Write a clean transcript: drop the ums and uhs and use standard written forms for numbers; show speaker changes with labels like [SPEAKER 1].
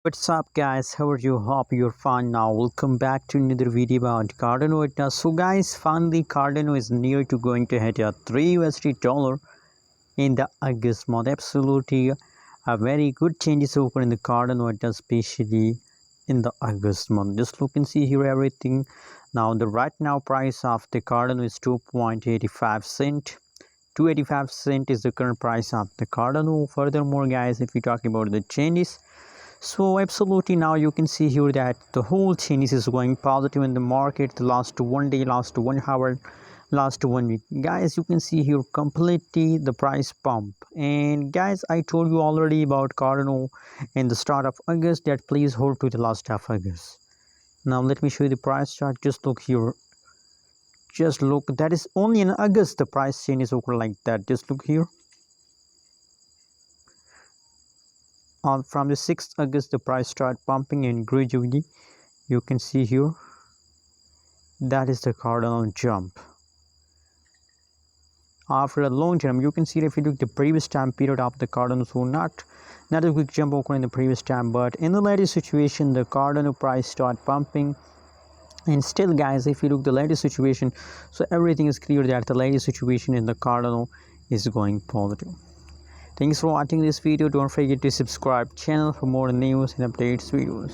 [SPEAKER 1] What's up guys, how are you? Hope you're fine. Now welcome back to another video about Cardano. So guys, finally Cardano is near to going to hit a 3 USD dollar in the August month. Absolutely a very good changes open in the Cardano, especially in the August month. Just look and see here everything. Now the right now price of the Cardano is 2.85 cent. 285 cent is the current price of the Cardano. Furthermore guys, if we talk about the changes, so absolutely now you can see here that the whole changes is going positive in the market. The last 1 day, last 1 hour, last 1 week, guys, you can see here completely the price pump. And guys, I told you already about Cardano in the start of August that please hold to the last of August. Now let me show you the price chart. Just look here, just look, that is only in August the price change is over like that. Just look here. From the 6th August the price start pumping and gradually you can see here that is the Cardano jump after a long time. You can see if you look the previous time period of the Cardano, so not a quick jump occurred in the previous time, but in the latest situation the Cardano price start pumping. And still guys, if you look the latest situation, so everything is clear that the latest situation in the Cardano is going positive. Thanks for watching this video. Don't forget to subscribe channel for more news and updates videos.